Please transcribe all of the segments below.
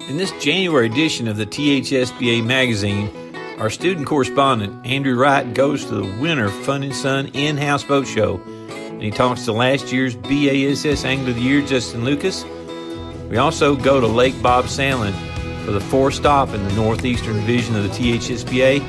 In this January edition of the THSBA magazine, our student correspondent, Andrew Wright, goes to the Winter Fun and Sun in-house boat show, and he talks to last year's BASS Angler of the Year, Justin Lucas. We also go to Lake Bob Sandlin for the fourth stop in the Northeastern Division of the THSBA,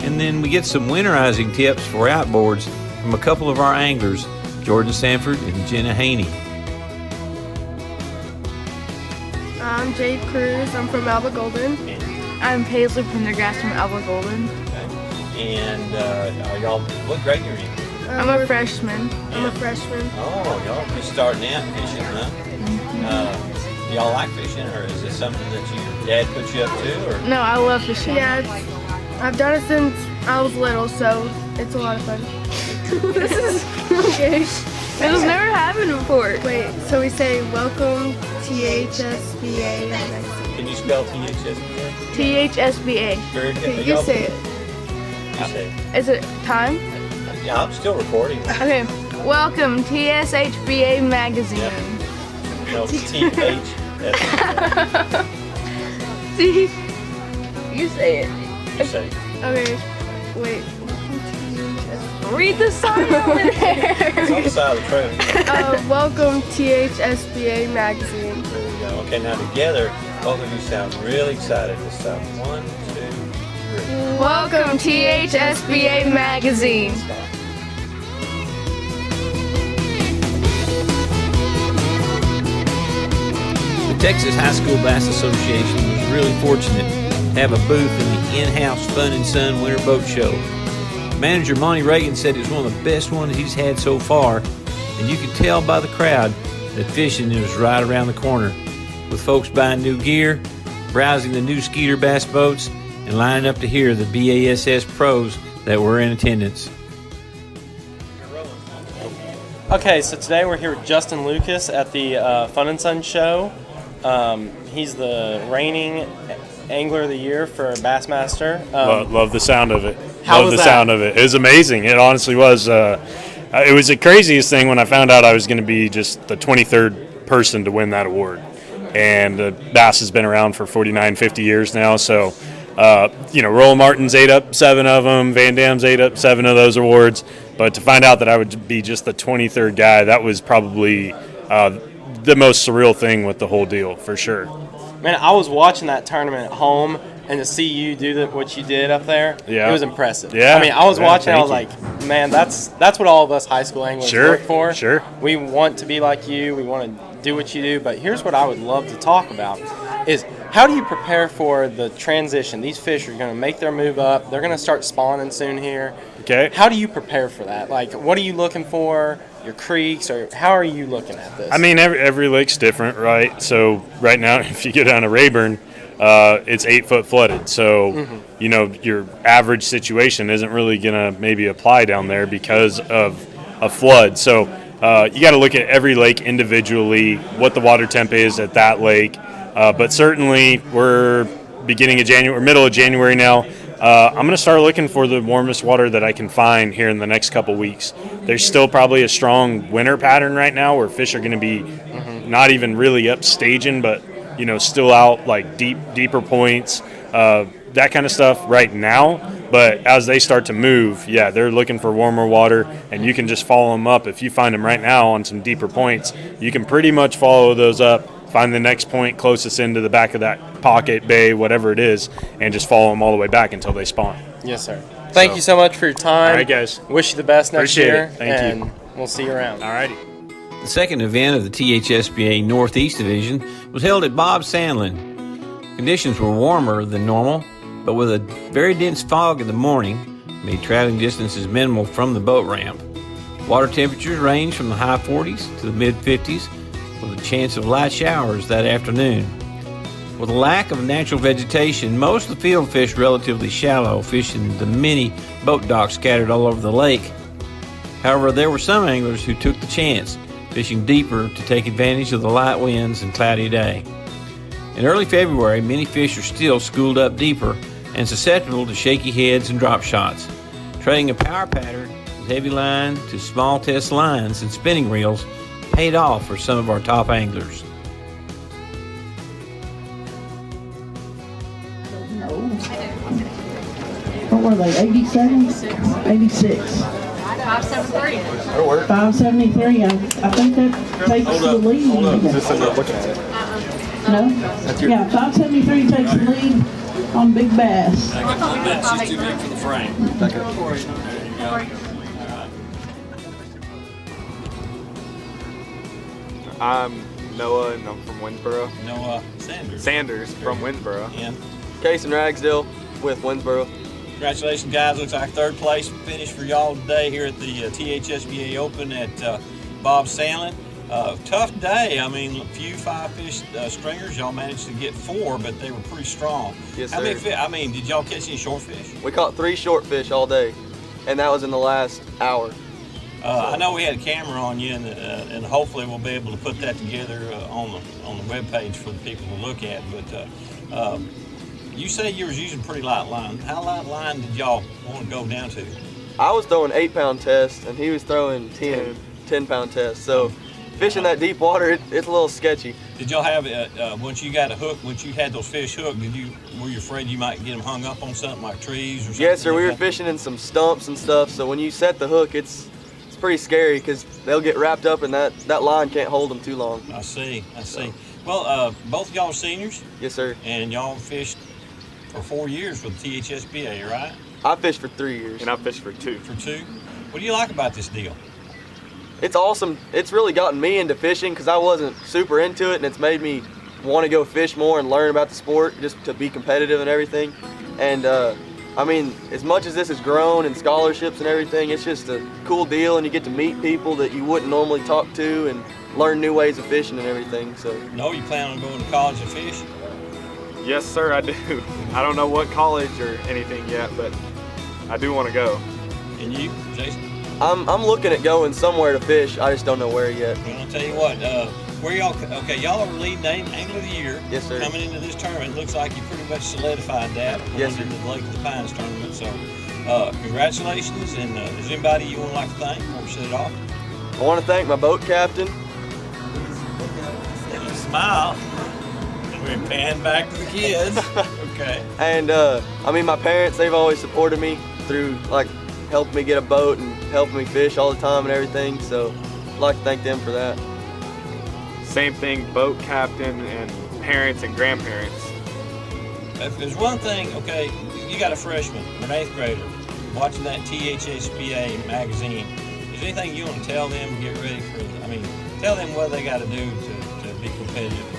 and then we get some winterizing tips for outboards from a couple of our anglers, Jordon Sanford and Jenna Haney. I'm Jade Cruz. I'm from Alba Golden. I'm Paisley Pendergast from Alba Golden. And y'all, what grade are you? I'm a freshman. I'm a freshman. Oh, y'all just starting out fishing, huh? Mm-hmm. Y'all like fishing, or is this something that your dad put you up to? Or? No, I love fishing. Yeah, I've done it since I was little, so it's a lot of fun. This is okay. It was never happened before. Wait, so we say welcome THSBA magazine. Can you spell THSBA? THSBA. Very good. Okay, you say it. You say it. Is it time? Yeah, I'm still recording. Okay. Welcome TSHBA magazine. Yep. No, THSBA. See? You say it. You say it. Okay, wait. Read the sign over there. It's on the side of the trailer. Welcome THSBA magazine. There we go. Okay, now together, both of you sound really excited this time. 1, 2, 3. Welcome THSBA magazine. The Texas High School Bass Association was really fortunate to have a booth in the in-house Fun and Sun Winter Boat Show. Manager Monty Reagan said it was one of the best ones he's had so far, and you could tell by the crowd that fishing was right around the corner, with folks buying new gear, browsing the new Skeeter bass boats, and lining up to hear the BASS pros that were in attendance. Okay, so today we're here with Justin Lucas at the Fun and Sun show. He's the reigning Angler of the Year for Bassmaster. Love the sound of it. How Love was the that? sound of it. It was amazing. It honestly was. It was the craziest thing when I found out I was going to be just the 23rd person to win that award. And Bass has been around for 49, 50 years now. So, Roland Martin's ate up 7 of them. Van Dam's ate up 7 of those awards. But to find out that I would be just the 23rd guy, that was probably the most surreal thing with the whole deal, for sure. Man, I was watching that tournament at home, and to see you do what you did up there, Yeah. it was impressive. Yeah. I mean, I was Yeah, watching, I was thank like, man, that's what all of us high school anglers Sure, work for. sure. We want to be like you. We want to do what you do. But here's what I would love to talk about is how do you prepare for the transition? These fish are going to make their move up. They're going to start spawning soon here. Okay. How do you prepare for that? Like, what are you looking for? Your creeks, or how are you looking at this? I mean, every lake's different, right? So right now, if you go down to Rayburn, it's 8 foot flooded. So, your average situation isn't really going to maybe apply down there because of a flood. So you got to look at every lake individually, what the water temp is at that lake. But certainly we're beginning of January, middle of January now. I'm going to start looking for the warmest water that I can find here in the next couple weeks. There's still probably a strong winter pattern right now where fish are going to be not even really up staging, but still out like deeper points, that kind of stuff right now. But as they start to move, they're looking for warmer water, and you can just follow them up. If you find them right now on some deeper points, you can pretty much follow those up, find the next point closest into the back of that pocket, bay, whatever it is, and just follow them all the way back until they spawn. Yes, sir. Thank you so much for your time. All right, guys. Wish you the best next Appreciate year. it. Thank you. And we'll see you around. All righty. The second event of the THSBA Northeast Division was held at Bob Sandlin. Conditions were warmer than normal, but with a very dense fog in the morning, made traveling distances minimal from the boat ramp. Water temperatures ranged from the high 40s to the mid 50s, with a chance of light showers that afternoon. With a lack of natural vegetation, most of the field fished relatively shallow, fishing the many boat docks scattered all over the lake. However, there were some anglers who took the chance, fishing deeper to take advantage of the light winds and cloudy day. In early February, many fish are still schooled up deeper and susceptible to shaky heads and drop shots. Trading a power pattern with heavy line to small test lines and spinning reels paid off for some of our top anglers. What were they, 87? 86. 573. 573, I think that takes the lead. No? Yeah, 573 takes the lead on Big Bass. She's too big for the frame. I'm Noah, and I'm from Winsboro. Noah Sanders from Winsboro. And Case and Ragsdale with Winsboro. congratulations, guys. Looks like third place finish for y'all today here at the THSBA Open at Bob Sandlin. Tough day. I mean, a few 5-fish stringers. Y'all managed to get 4, but they were pretty strong. Yes, How many sir. did y'all catch any short fish? We caught 3 short fish all day, and that was in the last hour. I know we had a camera on you, and hopefully we'll be able to put that together on the webpage for the people to look at. But you say you was using pretty light line. How light line did y'all want to go down to? I was throwing 8-pound tests, and he was throwing 10-pound tests. So fishing that deep water, it's a little sketchy. Did y'all have once you got a hook? Once you had those fish hooked, were you afraid you might get them hung up on something like trees or something? Yes, sir. like We were that? fishing in some stumps and stuff. So when you set the hook, it's pretty scary because they'll get wrapped up, and that line can't hold them too long. I see. Well, both of y'all are seniors, Yes, sir. and y'all fished for 4 years with the THSBA, right? I fished for 3 years. And I fished for 2. For 2. What do you like about this deal? It's awesome. It's really gotten me into fishing because I wasn't super into it, and it's made me want to go fish more and learn about the sport just to be competitive and everything. And I mean, as much as this has grown and scholarships and everything, it's just a cool deal, and you get to meet people that you wouldn't normally talk to and learn new ways of fishing and everything. So No, you plan on going to college and fish? Yes, sir, I do. I don't know what college or anything yet, but I do want to go. And you, Jason? I'm looking at going somewhere to fish. I just don't know where yet. Well, I'll tell you what, where y'all, okay, y'all are leading Angler of the Year. Yes, sir. Coming into this tournament, looks like you pretty much solidified that going Yes, sir. into the Lake of the Pines tournament. So, congratulations, and is anybody you would like to thank before we set it off? I want to thank my boat captain. You smile. We're pan back to the kids. Okay. And I mean, my parents, they've always supported me through like helping me get a boat and helping me fish all the time and everything. So I'd like to thank them for that. Same thing, boat captain and parents and grandparents. If there's one thing, okay, you got a freshman, an 8th grader, watching that THSBA magazine. Is there anything you want to tell them to get ready for? Tell them what they got to do to be competitive.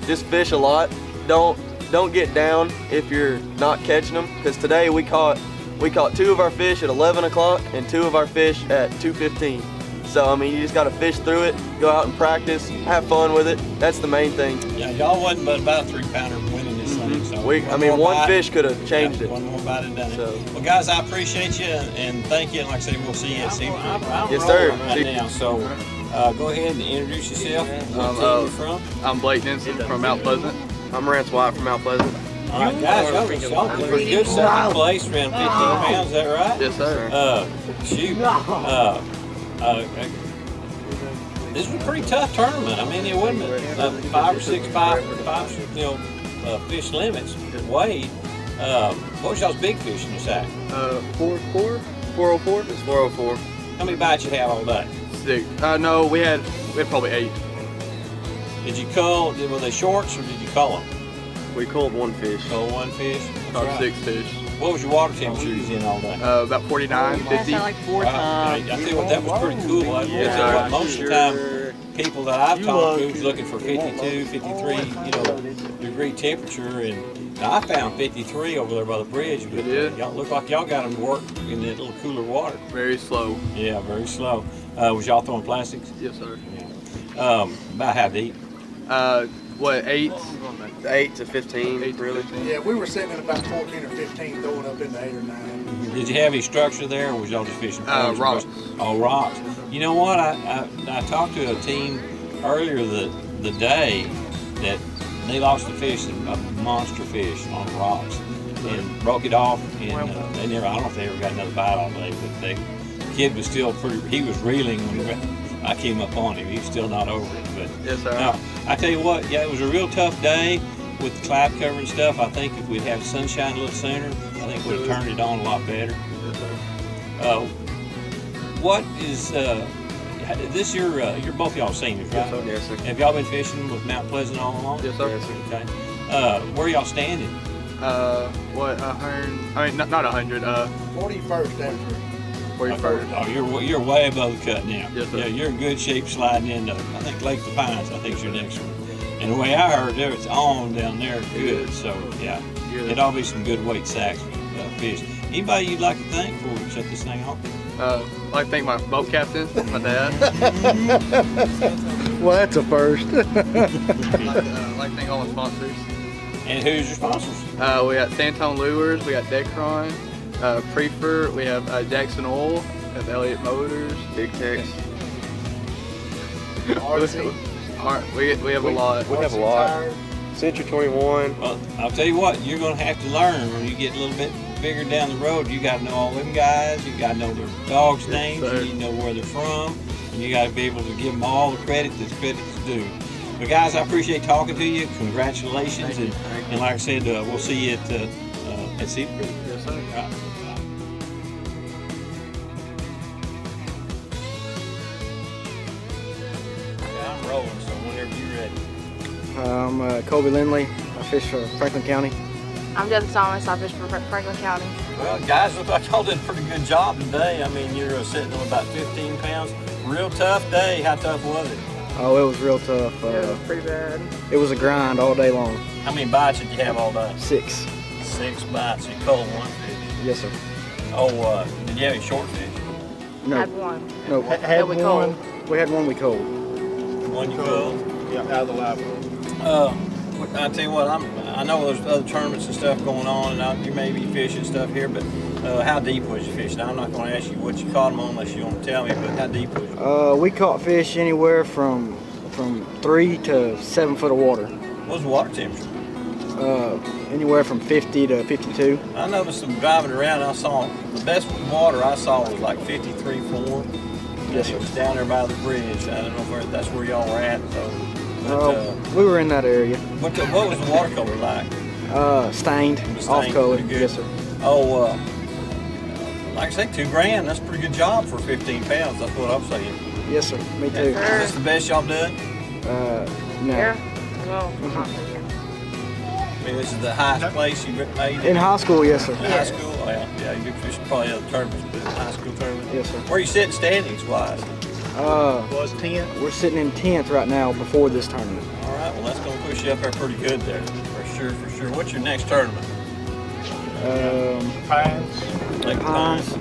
Just fish a lot. Don't get down if you're not catching them. Because today we caught 2 of our fish at 11 o'clock and 2 of our fish at 2:15. So I mean, you just got to fish through it, go out and practice, have fun with it. That's the main thing. Yeah, y'all wasn't but about a 3-pounder winning this thing. So one fish could have changed it. One more bite and done So. it. Well, guys, I appreciate you and thank you. And like I say, we'll see you at SEMA. Yes, sir. Right now. So go ahead and introduce yourself. What team you from? I'm Blake Denson from Mount Pleasant. I'm Rance White from Mount Pleasant. All right, guys, y'all did pretty good. Second place, around 15 pounds. Is that right? Yes, sir. Shoot. This was a pretty tough tournament. I mean, it wasn't 5 or 6 fish limits weighed. What was y'all's big fish in the sack? 404? 404? It's 404. How many bites you have all day? 6. No, we had probably 8. Did you cull? Were they shorts or did you cull them? We caught 1 fish. Cull 1 fish. That's Caught right. 6 fish. What was your water temperature you was in all day? About 49, 50. like 4 I times. tell you what, that was pretty cool. Most of the time, people that I've talked to was looking for 52, 53, degree temperature, and I found 53 over there by the bridge. But y'all look like y'all got them to work in that little cooler water. Very slow. Yeah, very slow. Was y'all throwing plastics? Yes, sir. About how deep? 8? 8 to 15, 8 to really. 15. Yeah, we were sitting at about 14 or 15, throwing up into 8 or 9. Did you have any structure there, or was y'all just fishing? Rocks. Oh, rocks. You know what? I talked to a team earlier the day that they lost a fish, a monster fish on rocks, and broke it off. And they never. I don't know if they ever got another bite all day, but the kid was still pretty. He was reeling when I came up on him. He was still not over it. But Yes, sir. now, I tell you what, yeah, it was a real tough day. with the cloud cover and stuff, I think if we'd have sunshine a little sooner, I think we'd have turned it on a lot better. What is this? You're both y'all seniors, right? Yes, sir. Have y'all been fishing with Mount Pleasant all along? Yes, sir. Yes, sir. Okay. Where y'all standing? What 100? I mean, not 100. 41st after. 41st. Oh, you're way above the cut now. Yes, sir. Yeah, you're in good shape sliding into, I think Lake the Pines, I think is your next one. And the way I heard there, it's on down there good. So yeah, Good. it'll be some good weight sacks fish. Anybody you'd like to thank before we shut this thing off? I'd like to thank my boat captain, my dad. Well, that's a first. I'd like to thank all my sponsors. And who's your sponsors? We got Santone Lures, we got Decron, Prefer, we have Jackson Oil, we have Elliott Motors, Big Tex. we have a lot. We have a lot. Century 21. Well, I'll tell you what, you're going to have to learn when you get a little bit bigger down the road. You got to know all them guys. You got to know their dogs' names. sir. You need to know where they're from. And you got to be able to give them all the credit that's credit's due. But guys, I appreciate talking to you. Congratulations. Thank you. And like I said, we'll see you at Cedar Creek. Yes, sir. Right. I'm rolling, so whenever you're ready. I'm Colby Lindley. I fish for Franklin County. I'm Jessica Thomas. I fish for Franklin County. Well, guys, look like y'all did a pretty good job today. I mean, you're sitting on about 15 pounds. Real tough day. How tough was it? Oh, it was real tough. It was pretty bad. It was a grind all day long. How many bites did you have all day? 6. 6 bites. You caught one fish. Yes, sir. Oh, did you have any short fish? No. Had one. No. That we caught. We had one we caught. One you caught? Yeah, out of the lab. I tell you what, I know there's other tournaments and stuff going on, and you may be fishing stuff here, but how deep was you fishing? I'm not going to ask you what you caught them on unless you want to tell me, but how deep was you? We caught fish anywhere from 3 to 7 foot of water. What was the water temperature? Anywhere from 50 to 52. I noticed them driving around. I saw the best water I saw was like 53.4. Yes, sir. It was down there by the bridge. I don't know if that's where y'all were at, though. But, We were in that area. what was the water color like? Stained, It was off stained color. pretty good. Yes, sir. Oh, like I say, $2,000. That's a pretty good job for 15 pounds. That's what I'm saying. Yes, sir. Me too. Is this the best y'all done? No. Yeah. Well, I mean, this is the highest place you've made? In high school, yes, sir. In high school? Well, yeah, you fish probably other tournaments, but high school tournaments. Yes, sir. Where are you sitting standings-wise? Was 10. We're sitting in 10th right now before this tournament. All right, well, that's going to push you up there pretty good there, for sure, for sure. What's your next tournament? Pines. Lake Pines.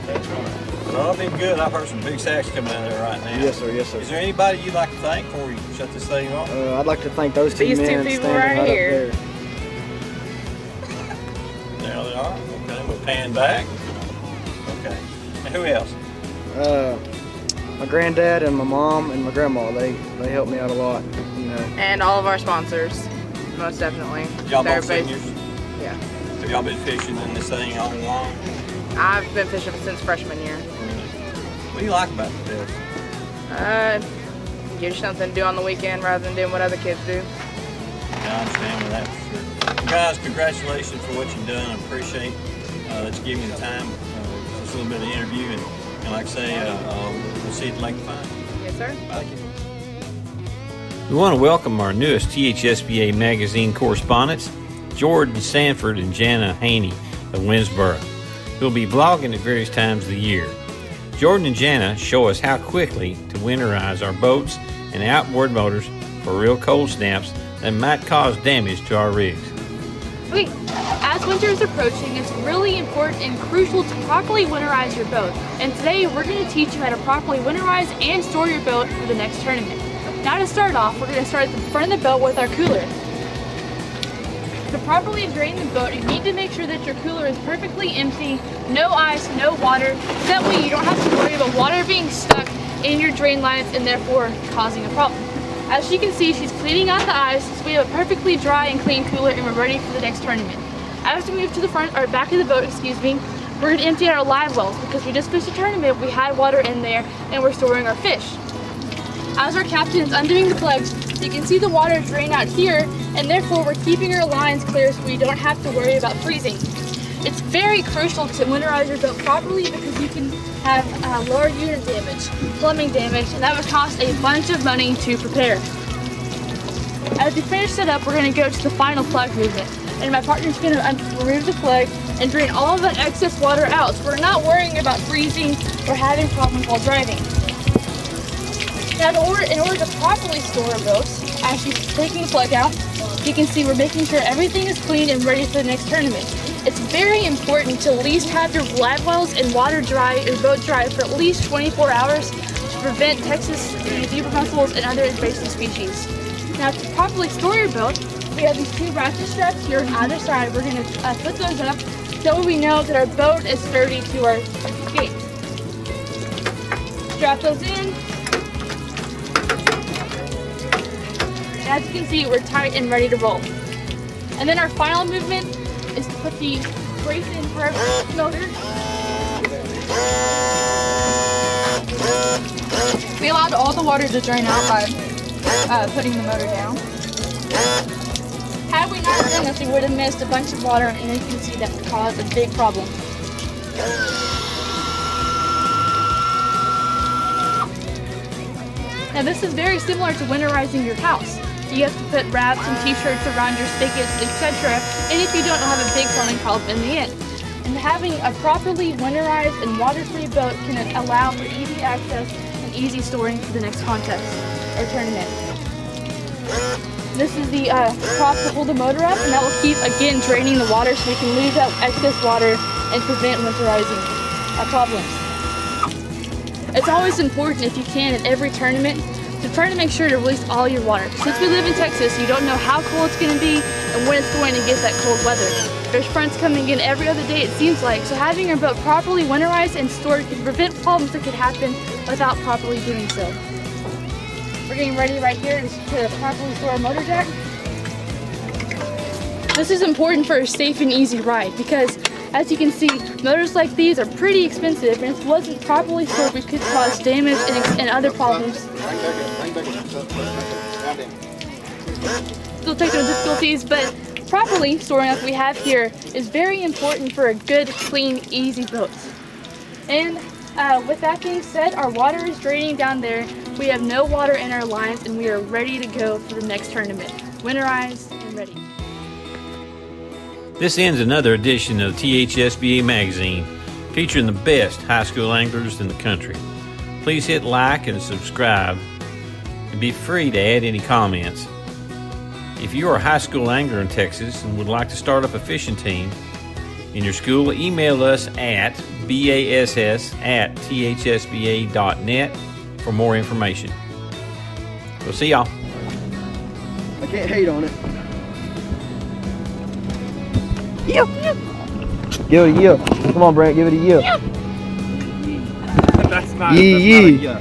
That's right. Well, it'll be good. I've heard some big sacks coming out of there right now. Yes, sir. Yes, sir. Is there anybody you'd like to thank before we shut this thing off? I'd like to thank those two These two men people standing right right here. up there. There they are. Okay, we'll pan back. Okay. And who else? My granddad and my mom and my grandma, they helped me out a lot, you know. and all of our sponsors, most definitely. Y'all They're both bas- seniors? Yeah. Have y'all been fishing in this thing all along? I've been fishing since freshman year. What do you like about this? Gives you something to do on the weekend rather than doing what other kids do. Yeah, I understand with that for sure. Well, guys, congratulations for what you've done. I appreciate that you gave me the time for this little bit of interview. And like I say, we'll see you at Lake Pine. Yes, sir. Thank you. We want to welcome our newest THSBA magazine correspondents, Jordon Sanford and Jana Haney of Winsboro, who will be vlogging at various times of the year. Jordon and Jana show us how quickly to winterize our boats and outboard motors for real cold snaps that might cause damage to our rigs. Okay, as winter is approaching, it's really important and crucial to properly winterize your boat. And today we're going to teach you how to properly winterize and store your boat for the next tournament. Now to start off, we're going to start at the front of the boat with our cooler. To properly drain the boat, you need to make sure that your cooler is perfectly empty, no ice, no water. That way you don't have to worry about water being stuck in your drain lines and therefore causing a problem. As you can see, she's cleaning out the ice, so we have a perfectly dry and clean cooler and we're ready for the next tournament. As we move to the front, or back of the boat, we're going to empty out our live wells because we just fished a tournament, we had water in there, and we're storing our fish. As our captain is undoing the plugs, You can see the water drain out here, and therefore we're keeping our lines clear so we don't have to worry about freezing. It's very crucial to winterize your boat properly because you can have lower unit damage, plumbing damage, and that would cost a bunch of money to prepare. As we finish it up, we're going to go to the final plug movement. And my partner's going to remove the plug and drain all of that excess water out, so we're not worrying about freezing or having problems while driving. Now, in order to properly store our boats, as she's taking the plug out, you can see we're making sure everything is clean and ready for the next tournament. It's very important to at least have your live wells and water dry, your boat dry for at least 24 hours to prevent Texas zebra mussels and other invasive species. Now, to properly store your boat, we have these 2 ratchet straps here on either side. We're going to put those up so we know that our boat is sturdy to our gate. Strap those in. As you can see, we're tight and ready to roll. And then our final movement is to put the brace in for our motor. We allowed all the water to drain out by putting the motor down. Had we not done this, we would have missed a bunch of water, and as you can see, that would cause a big problem. Now this is very similar to winterizing your house. You have to put wraps and t-shirts around your spigots, etc. And if you don't, you'll have a big plumbing problem in the end. And having a properly winterized and water-free boat can allow for easy access and easy storing for the next contest or tournament. This is the prop to hold the motor up, and that will keep, again, draining the water so we can lose that excess water and prevent winterizing problems. It's always important, if you can, at every tournament, to try to make sure to release all your water. Since we live in Texas, you don't know how cold it's going to be and when it's going to get that cold weather. There's fronts coming in every other day, it seems like, so having your boat properly winterized and stored can prevent problems that could happen without properly doing so. We're getting ready right here to properly store our motor jack. This is important for a safe and easy ride because, as you can see, motors like these are pretty expensive, and if it wasn't properly stored, we could cause damage and other problems. Still technical difficulties, but properly storing like we have here is very important for a good, clean, easy boat. And with that being said, our water is draining down there. We have no water in our lines, and we are ready to go for the next tournament. Winterized and ready. This ends another edition of THSBA Magazine, featuring the best high school anglers in the country. Please hit like and subscribe, and be free to add any comments. If you are a high school angler in Texas and would like to start up a fishing team in your school, email us at bass@thsba.net for more information. We'll see y'all. I can't hate on it. Give it a yield. Come on, Brent, give it a yield. That's not, Yee. yeah.